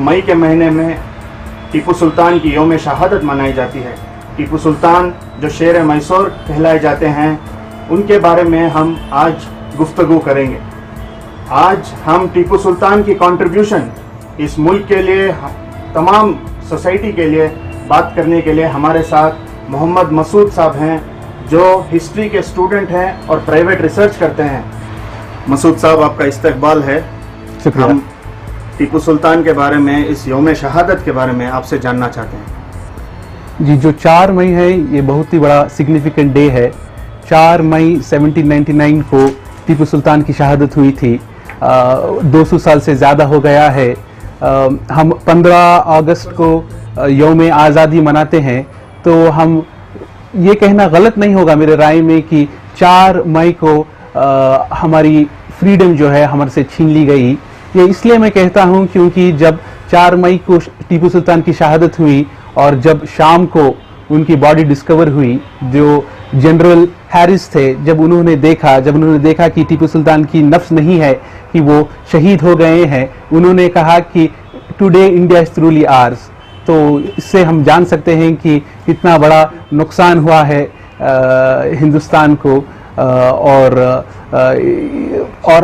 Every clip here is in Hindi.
मई के महीने में टीपू सुल्तान की यौम शहादत मनाई जाती है। टीपू सुल्तान जो शेर मैसूर कहलाए जाते हैं, उनके बारे में हम आज गुफ्तगू करेंगे। आज हम टीपू सुल्तान की कंट्रीब्यूशन इस मुल्क के लिए, तमाम सोसाइटी के लिए बात करने के लिए हमारे साथ मोहम्मद मसूद साहब हैं, जो हिस्ट्री के स्टूडेंट हैं और प्राइवेट रिसर्च करते हैं। मसूद साहब, आपका इस्तकबाल है। हम टीपू सुल्तान के बारे में, इस यौम शहादत के बारे में आपसे जानना चाहते हैं। जी, जो 4 मई है ये बहुत ही बड़ा सिग्निफिकेंट डे है। 4 मई 1799 को टीपू सुल्तान की शहादत हुई थी। 200 साल से ज़्यादा हो गया है। हम 15 अगस्त को यौम आज़ादी मनाते हैं, तो हम ये कहना गलत नहीं होगा मेरे राय में कि 4 मई को हमारी फ्रीडम जो है हमारे से छीन ली गई। ये इसलिए मैं कहता हूँ क्योंकि जब 4 मई को टीपू सुल्तान की शहादत हुई और जब शाम को उनकी बॉडी डिस्कवर हुई, जो जनरल हैरिस थे, जब उन्होंने देखा कि टीपू सुल्तान की नफ्स नहीं है, कि वो शहीद हो गए हैं, उन्होंने कहा कि टुडे इंडिया इज ट्रूली आर्स। तो इससे हम जान सकते हैं कि कितना बड़ा नुकसान हुआ है हिंदुस्तान को, और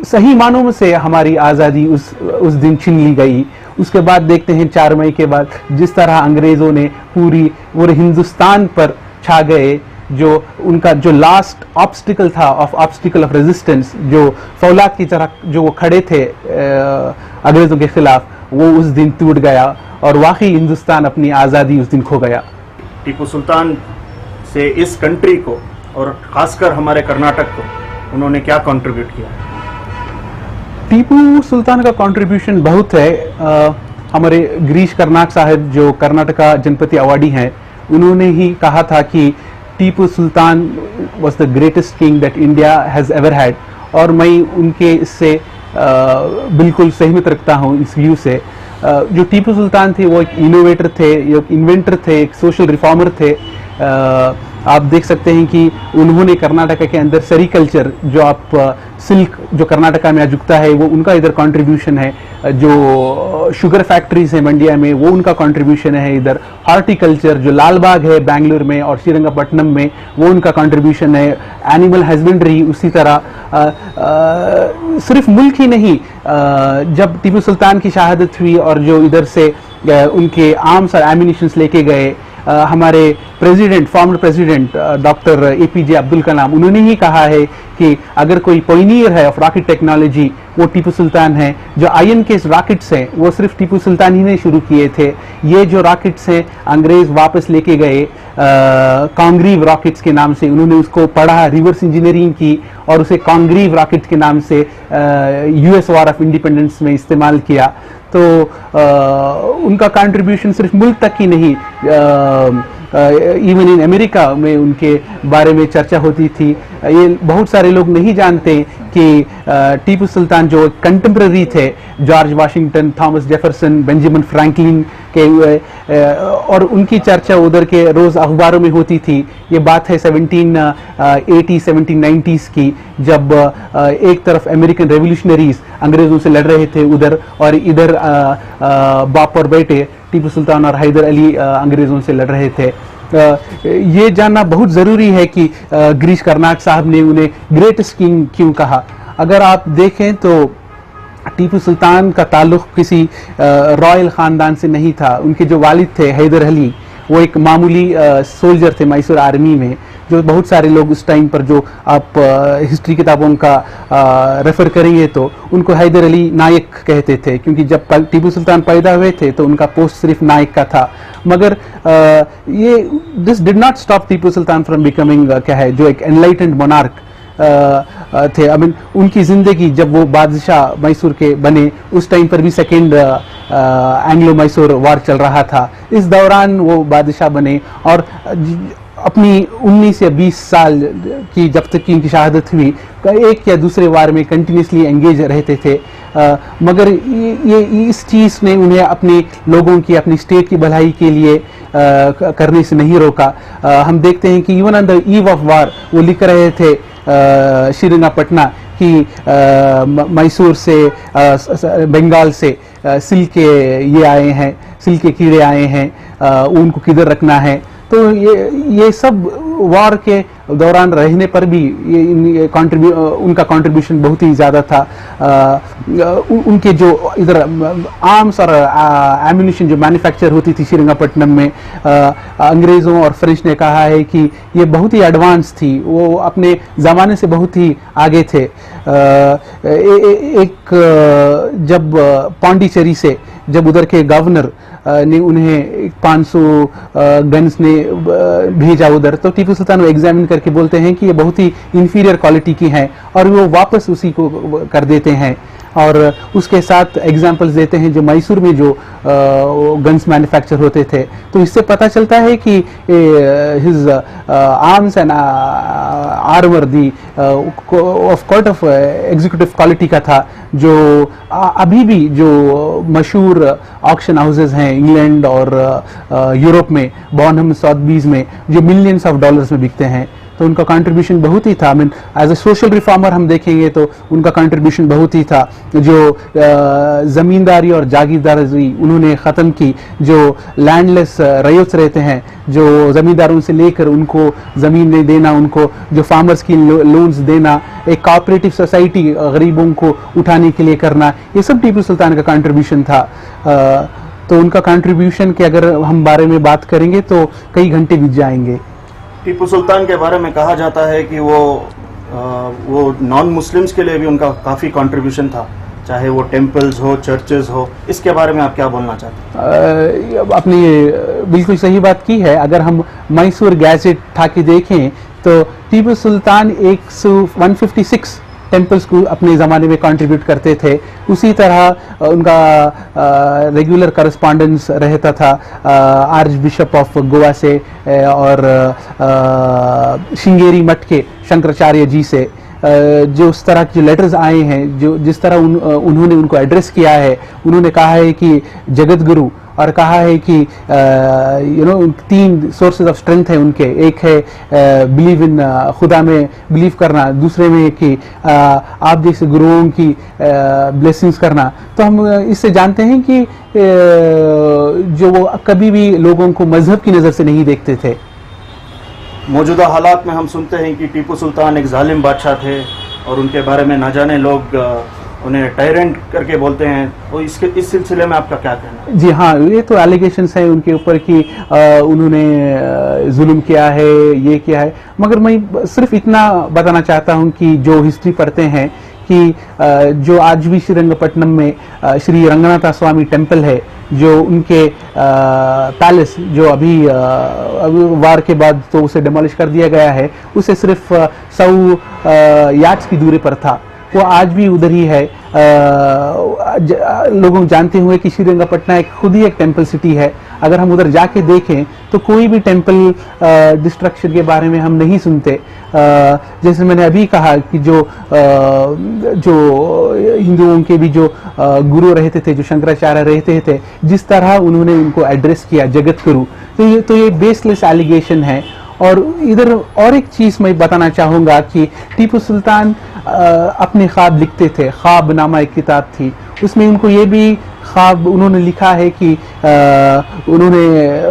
सही मानों में से हमारी आज़ादी उस दिन छीन ली गई। उसके बाद देखते हैं 4 मई के बाद जिस तरह अंग्रेज़ों ने पूरे हिंदुस्तान पर छा गए, जो उनका जो लास्ट ऑब्स्टिकल था, ऑब्स्टिकल ऑफ रेजिस्टेंस, जो फौलाद की तरह जो वो खड़े थे अंग्रेज़ों के खिलाफ, वो उस दिन टूट गया और वाकई हिंदुस्तान अपनी आज़ादी उस दिन खो गया। टीपू सुल्तान से इस कंट्री को और खासकर हमारे कर्नाटक को उन्होंने क्या कंट्रीब्यूट किया? टीपू सुल्तान का कंट्रीब्यूशन बहुत है। हमारे गिरीश कर्नाक साहब जो कर्नाटका जनपति अवार्डी हैं, उन्होंने ही कहा था कि Tipu Sultan was the greatest king that India has ever had, और मैं उनके इससे बिल्कुल सहमत रखता हूँ इस व्यू से। जो टीपू सुल्तान थे वो एक इनोवेटर थे, एक इन्वेंटर थे, एक सोशल रिफॉर्मर थे। आप देख सकते हैं कि उन्होंने कर्नाटका के अंदर सेरिकल्चर, जो आप सिल्क जो कर्नाटका में आज उगता है, वो उनका इधर कंट्रीब्यूशन है। जो शुगर फैक्ट्रीज है मंडिया में, वो उनका कंट्रीब्यूशन है। इधर हॉर्टिकल्चर जो लाल बाग है बेंगलुरु में और श्रीरंगपट्टनम में, वो उनका कंट्रीब्यूशन है। एनिमल हस्बेंड्री उसी तरह। सिर्फ मुल्क ही नहीं, जब टीपू सुल्तान की शहादत हुई और जो इधर से उनके आर्म्स और एम्यूनिशंस लेके गए, हमारे president, former president doctor APJ Abdul Kalam, उन्होंने ही कहा है कि अगर कोई पोइनियर है ऑफ रॉकेट टेक्नोलॉजी, वो टीपू सुल्तान है। जो आयन के रॉकेट्स हैं वो सिर्फ टीपू सुल्तान ही ने शुरू किए थे। ये जो रॉकेट्स हैं अंग्रेज वापस लेके गए कॉन्ग्रीव रॉकेट्स के नाम से। उन्होंने उसको पढ़ा, रिवर्स इंजीनियरिंग की और उसे कॉन्ग्रीव रॉकेट के नाम से US वॉर ऑफ इंडिपेंडेंस में इस्तेमाल किया। तो उनका कंट्रीब्यूशन सिर्फ मुल्क तक ही नहीं, इवन इन अमेरिका में उनके बारे में चर्चा होती थी। ये बहुत सारे लोग नहीं जानते कि टीपू सुल्तान जो कंटेम्प्रेरी थे George Washington, Thomas Jefferson, Benjamin Franklin के, और उनकी चर्चा उधर के रोज़ अखबारों में होती थी। ये बात है 1780 1790s की, जब एक तरफ अमेरिकन रेवोल्यूशनरीज अंग्रेज़ों से लड़ रहे थे उधर, और इधर बाप और बेटे टीपू सुल्तान और हैदर अली अंग्रेज़ों से लड़ रहे थे। ये जानना बहुत ज़रूरी है कि गिरीश कर्नाक साहब ने उन्हें ग्रेटेस्ट किंग क्यों कहा। अगर आप देखें तो टीपू सुल्तान का ताल्लुक़ किसी रॉयल ख़ानदान से नहीं था। उनके जो वालिद थे हैदर अली, वो एक मामूली सोल्जर थे मैसूर आर्मी में, जो बहुत सारे लोग उस टाइम पर, जो आप हिस्ट्री किताबों का रेफ़र करेंगे तो उनको हैदर अली नायक कहते थे, क्योंकि जब टीपू सुल्तान पैदा हुए थे तो उनका पोस्ट सिर्फ नायक का था। मगर ये this did not stop Tipu Sultan from becoming क्या है, जो एक एनलाइटेंड मोनार्क थे। आई मीन उनकी ज़िंदगी, जब वो बादशाह मैसूर के बने, उस टाइम पर भी सेकेंड एंग्लो मैसूर वॉर चल रहा था। इस दौरान वो बादशाह बने और अपनी 19 या 20 साल की, जब तक की उनकी शहादत हुई, एक या दूसरे वार में कंटिन्यूसली एंगेज रहते थे। मगर ये इस चीज़ ने उन्हें अपने लोगों की, अपनी स्टेट की भलाई के लिए करने से नहीं रोका। हम देखते हैं कि even on the eve of war वो लिख रहे थे श्रीरंगपट्टनम कि मैसूर से, बंगाल से सिल के ये आए हैं, सिल के कीड़े आए हैं, उनको किधर रखना है। तो ये सब वॉर के दौरान रहने पर भी ये उनका कंट्रीब्यूशन बहुत ही ज़्यादा था। उनके जो इधर आर्म्स और एम्यूनिशन जो मैन्युफैक्चर होती थी श्रीरंगपट्टनम में, अंग्रेज़ों और फ्रेंच ने कहा है कि ये बहुत ही एडवांस थी, वो अपने ज़माने से बहुत ही आगे थे। एक जब पांडिचेरी से जब उधर के गवर्नर ने उन्हें 500 गन्स ने भेजा उधर, तो टीपू सुल्तान वो एग्जामिन करके बोलते हैं कि ये बहुत ही इंफीरियर क्वालिटी की हैं और वो वापस उसी को कर देते हैं। और उसके साथ एग्जाम्पल्स देते हैं जो मैसूर में जो गन्स मैन्युफैक्चर होते थे। तो इससे पता चलता है कि his arms and armour the of quite of executive quality का था, जो अभी भी जो मशहूर ऑक्शन हाउसेज हैं इंग्लैंड और यूरोप में, बॉर्नहम सॉथबीज में, जो मिलियंस ऑफ डॉलर्स में बिकते हैं। तो उनका कंट्रीब्यूशन बहुत ही था। I mean as a social reformer हम देखेंगे तो उनका कंट्रीब्यूशन बहुत ही था। जो ज़मींदारी और जागीरदारी उन्होंने ख़त्म की, जो लैंडलेस रैयत्स रहते हैं, जो ज़मींदारों से लेकर उनको ज़मीन नहीं देना, उनको जो फार्मर्स की लोन्स देना, एक कोऑपरेटिव सोसाइटी गरीबों को उठाने के लिए करना, ये सब टीपू सुल्तान का कंट्रीब्यूशन था। तो उनका कंट्रीब्यूशन के अगर हम बारे में बात करेंगे तो कई घंटे बीत जाएंगे। टीपू सुल्तान के बारे में कहा जाता है कि वो नॉन मुस्लिम्स के लिए भी उनका काफ़ी कंट्रीब्यूशन था, चाहे वो टेम्पल्स हो, चर्चेज हो। इसके बारे में आप क्या बोलना चाहते हैं? आपने बिल्कुल सही बात की है। अगर हम मैसूर गैजेट उठा के देखें तो टीपू सुल्तान 156 टेम्पल्स को अपने ज़माने में कंट्रीब्यूट करते थे। उसी तरह उनका रेगुलर करस्पॉन्डेंस रहता था आर्च बिशप ऑफ गोवा से और श्रृंगेरी मठ के शंकराचार्य जी से। जो उस तरह के लेटर्स आए हैं, जो जिस तरह उन्होंने उनको एड्रेस किया है, उन्होंने कहा है कि जगत गुरु, और कहा है कि 3 सोर्सेज ऑफ स्ट्रेंथ है उनके। एक है बिलीव इन खुदा में बिलीव करना, दूसरे में कि आप जैसे गुरुओं की ब्लेसिंग्स करना। तो हम इससे जानते हैं कि जो वो कभी भी लोगों को मजहब की नज़र से नहीं देखते थे। मौजूदा हालात में हम सुनते हैं कि टीपू सुल्तान एक जालिम बादशाह थे और उनके बारे में ना जाने लोग उन्हें टायरेंट करके बोलते हैं। तो इस सिलसिले में आपका क्या कहना है? जी हाँ, ये तो एलिगेशंस हैं उनके ऊपर कि उन्होंने जुल्म किया है, ये किया है। मगर मैं सिर्फ इतना बताना चाहता हूँ कि जो हिस्ट्री पढ़ते हैं कि जो आज भी श्रीरंगपट्टनम में श्री रंगनाथ स्वामी टेम्पल है, जो उनके पैलेस जो अभी वार के बाद तो उसे डिमोलिश कर दिया गया है, उसे सिर्फ 100 यार्ड्स की दूरी पर था, वो आज भी उधर ही है। लोग जानते हुए कि श्रीरंगपट्टनम एक खुद ही एक टेम्पल सिटी है। अगर हम उधर जाके देखें तो कोई भी टेम्पल डिस्ट्रक्शन के बारे में हम नहीं सुनते। जैसे मैंने अभी कहा कि जो हिंदुओं के भी जो गुरु रहते थे, जो शंकराचार्य रहते थे, जिस तरह उन्होंने उनको एड्रेस किया जगत गुरु, तो ये बेसलेस एलिगेशन है। और इधर और एक चीज़ मैं बताना चाहूँगा कि टीपू सुल्तान अपने ख्वाब लिखते थे। ख्वाब नामा एक किताब थी, उसमें उनको ये भी ख्वाब उन्होंने लिखा है कि उन्होंने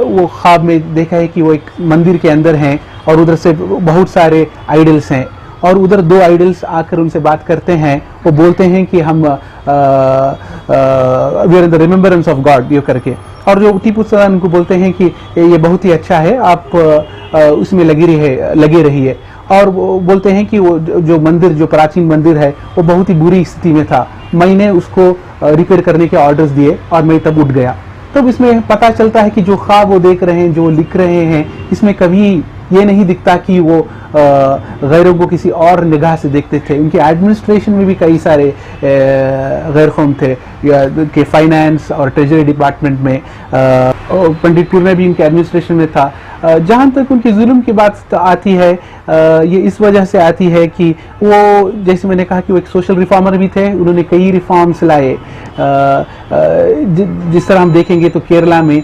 वो ख्वाब में देखा है कि वो एक मंदिर के अंदर हैं और उधर से बहुत सारे आइडल्स हैं, और उधर 2 आइडल्स आकर उनसे बात करते हैं। वो बोलते हैं कि हम we are in the remembrance of God, ये करके। और जो टीपू सुल्तान उनको बोलते हैं कि ये बहुत ही अच्छा है, आप उसमें लगे रहिए। और वो बोलते हैं कि वो जो मंदिर, जो प्राचीन मंदिर है, वो बहुत ही बुरी स्थिति में था, मैंने उसको रिपेयर करने के ऑर्डर्स दिए और मैं तब उठ गया। तब इसमें पता चलता है कि जो ख्वाब वो देख रहे हैं, जो लिख रहे हैं, इसमें कभी ये नहीं दिखता कि वो गैरों को किसी और निगाह से देखते थे। उनके एडमिनिस्ट्रेशन में भी कई सारे गैर कौम थे कि फाइनेंस और ट्रेजरी डिपार्टमेंट में, पंडितपुर में भी उनके एडमिनिस्ट्रेशन में था। जहाँ तक उनकी जुल्म की बात आती है, ये इस वजह से आती है कि वो, जैसे मैंने कहा कि वो एक सोशल रिफॉर्मर भी थे। उन्होंने कई रिफॉर्म्स लाए। जिस तरह हम देखेंगे तो केरला में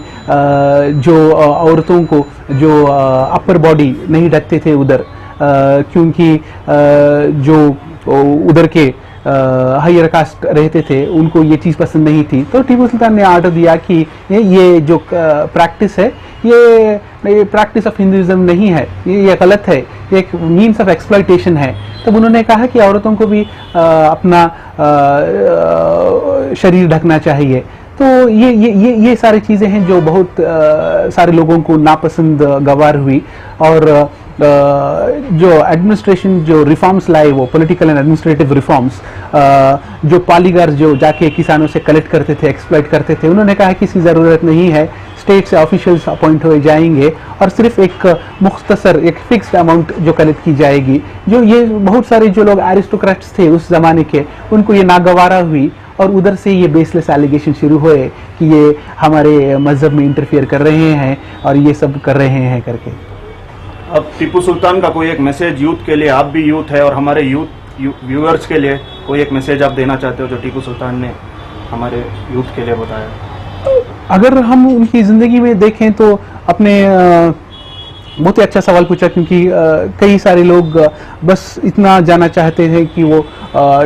जो औरतों को जो अपर बॉडी नहीं ढकते थे उधर, क्योंकि जो उधर के हायर कास्ट रहते थे, उनको ये चीज़ पसंद नहीं थी। तो टीपू सुल्तान ने आर्डर दिया कि ये जो प्रैक्टिस है ये प्रैक्टिस ऑफ हिंदुइज्म नहीं है, ये गलत है, ये एक मीन्स ऑफ एक्सप्लॉयटेशन है। तब उन्होंने कहा कि औरतों को भी अपना शरीर ढकना चाहिए। तो ये सारी चीज़ें हैं जो बहुत सारे लोगों को नापसंद गवार हुई। और जो एडमिनिस्ट्रेशन जो रिफॉर्म्स लाए, वो पॉलिटिकल एंड एडमिनिस्ट्रेटिव रिफॉर्म्स, जो पॉलीगार्स जो जाके किसानों से कलेक्ट करते थे, एक्सप्लॉइट करते थे, उन्होंने कहा कि इसकी ज़रूरत नहीं है, स्टेट से ऑफिशियल्स अपॉइंट हो जाएंगे और सिर्फ एक मुख्तसर एक फिक्स्ड अमाउंट जो कलेक्ट की जाएगी। जो ये बहुत सारे जो लोग एरिस्टोक्रेट्स थे उस ज़माने के, उनको ये नागवारा हुई और उधर से ये बेसलेस एलिगेशन शुरू हुए कि ये हमारे मज़हब में इंटरफियर कर रहे हैं और ये सब कर रहे हैं करके। अब टीपू सुल्तान का कोई एक मैसेज यूथ के लिए, आप भी यूथ है और हमारे यूथ व्यूअर्स के लिए कोई एक मैसेज आप देना चाहते हो जो टीपू सुल्तान ने हमारे यूथ के लिए बताया? अगर हम उनकी ज़िंदगी में देखें तो अपने बहुत ही अच्छा सवाल पूछा, क्योंकि कई सारे लोग बस इतना जानना चाहते हैं कि वो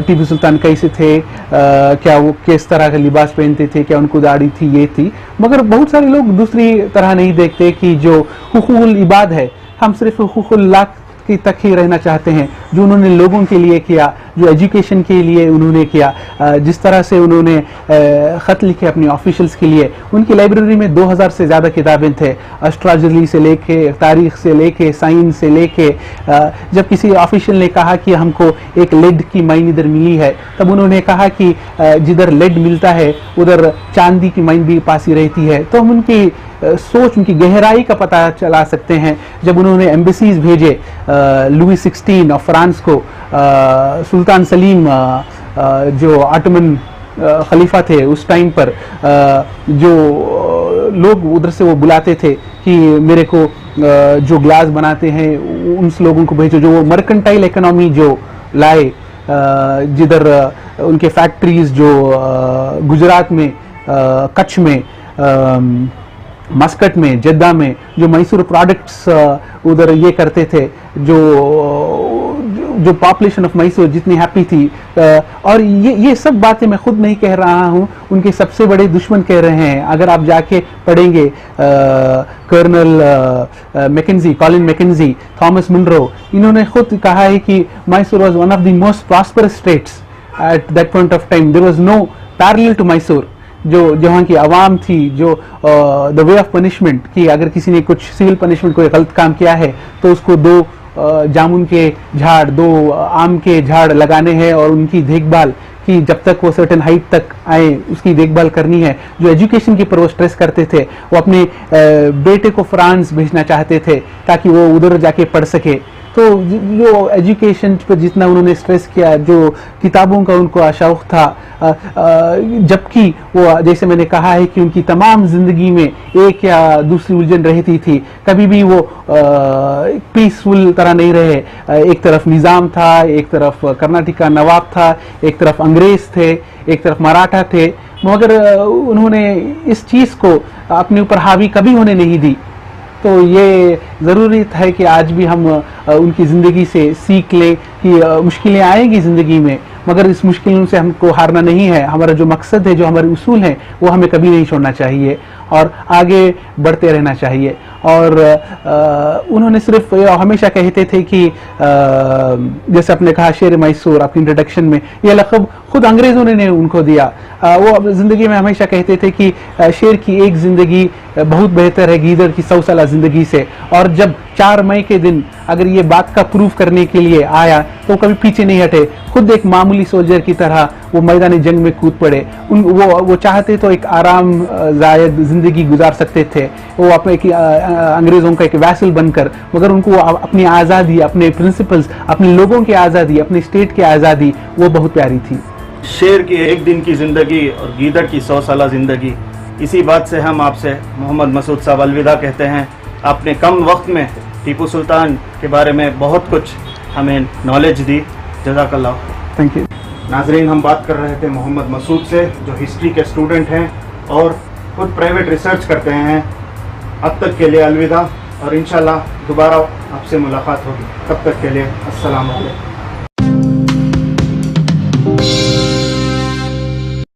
टीपू सुल्तान कैसे थे, क्या वो किस तरह का लिबास पहनते थे, क्या उनको दाढ़ी थी, ये थी। मगर बहुत सारे लोग दूसरी तरह नहीं देखते कि जो हुकूकुल इबाद है, हम सिर्फ हुकूकुल लाख की तक ही रहना चाहते हैं, जो उन्होंने लोगों के लिए किया, जो एजुकेशन के लिए उन्होंने किया, जिस तरह से उन्होंने ख़त लिखे अपने ऑफिशियल्स के लिए। उनकी लाइब्रेरी में 2000 से ज़्यादा किताबें थे, एस्ट्रोलॉजी से लेके, तारीख से लेके, साइंस से लेके। जब किसी ऑफिशियल ने कहा कि हमको एक लेड की माइन इधर मिली है, तब उन्होंने कहा कि जिधर लेड मिलता है उधर चांदी की माइन भी पास ही रहती है। तो हम उनकी सोच, उनकी गहराई का पता चला सकते हैं। जब उन्होंने एम्बेसीज भेजे लुई 16 ऑफ फ्रांस को, सुल्तान सलीम जो ऑटोमन खलीफा थे उस टाइम पर, जो लोग उधर से वो बुलाते थे कि मेरे को जो ग्लास बनाते हैं उन लोगों को भेजो, जो वो मर्केंटाइल इकोनॉमी जो लाए, जिधर उनके फैक्ट्रीज जो गुजरात में, कच्छ में, मस्कट में, जद्दा में, जो मैसूर प्रोडक्ट्स उधर ये करते थे, जो पॉपुलेशन ऑफ मैसूर जितनी हैप्पी थी। और ये सब बातें मैं खुद नहीं कह रहा हूँ, उनके सबसे बड़े दुश्मन कह रहे हैं। अगर आप जाके पढ़ेंगे colonel Mackenzie, Colin Mackenzie, Thomas Munro, इन्होंने खुद कहा है कि Mysore was one of the most prosperous states at that point of time. There was no parallel to Mysore. जो जहाँ की आवाम थी, जो द वे ऑफ पनिशमेंट, कि अगर किसी ने कुछ सिविल पनिशमेंट कोई गलत काम किया है तो उसको 2 जामुन के झाड़, 2 आम के झाड़ लगाने हैं और उनकी देखभाल कि जब तक वो सर्टेन हाइट तक आए उसकी देखभाल करनी है। जो एजुकेशन के ऊपर वो स्ट्रेस करते थे, वो अपने बेटे को फ्रांस भेजना चाहते थे ताकि वो उधर जाके पढ़ सके। तो जो एजुकेशन पर जितना उन्होंने स्ट्रेस किया, जो किताबों का उनको शौक था, जबकि वो जैसे मैंने कहा है कि उनकी तमाम जिंदगी में एक या दूसरी उलझन रहती थी, कभी भी वो पीसफुल तरह नहीं रहे। एक तरफ निज़ाम था, एक तरफ कर्नाटक का नवाब था, एक तरफ अंग्रेज थे, एक तरफ मराठा थे, मगर उन्होंने इस चीज़ को अपने ऊपर हावी कभी होने नहीं दी। तो ये ज़रूरी है कि आज भी हम उनकी ज़िंदगी से सीख लें कि मुश्किलें आएंगी ज़िंदगी में, मगर इस मुश्किलों से हमको हारना नहीं है। हमारा जो मकसद है, जो हमारे उसूल हैं, वो हमें कभी नहीं छोड़ना चाहिए और आगे बढ़ते रहना चाहिए। और उन्होंने सिर्फ हमेशा कहते थे कि जैसे आपने कहा शेर मैसूर आपकी इंट्रोडक्शन में, यह लक़ब खुद अंग्रेज़ों ने उनको दिया। वो ज़िंदगी में हमेशा कहते थे कि शेर की एक ज़िंदगी बहुत बेहतर है गीदड़ की 100 साल ज़िंदगी से। और जब 4 मई के दिन अगर ये बात का प्रूफ करने के लिए आया तो कभी पीछे नहीं हटे, खुद एक मामूली सोल्जर की तरह वो मैदानी जंग में कूद पड़े। वो चाहते तो एक आराम ज़ायद ज़िंदगी गुजार सकते थे, वो अपने अंग्रेज़ों का एक वैसल बनकर, मगर उनको अपनी आज़ादी, अपने प्रिंसिपल्स, अपने लोगों की आज़ादी, अपने स्टेट की आज़ादी, वो बहुत प्यारी थी। शेर की एक दिन की ज़िंदगी और गीदड़ की 100 साल ज़िंदगी, इसी बात से हम आपसे मोहम्मद मसूद साहब अलविदा कहते हैं। आपने कम वक्त में टीपू सुल्तान के बारे में बहुत कुछ हमें नॉलेज दी, जज़ाकल्लाह। Thank you. नाजरीन, हम बात कर रहे थे मोहम्मद मसूद से, जो हिस्ट्री के स्टूडेंट हैं और खुद प्राइवेट रिसर्च करते हैं। अब तक के लिए अलविदा और इंशाल्लाह दोबारा आपसे मुलाकात होगी। तब तक के लिए अस्सलाम वालेकुम।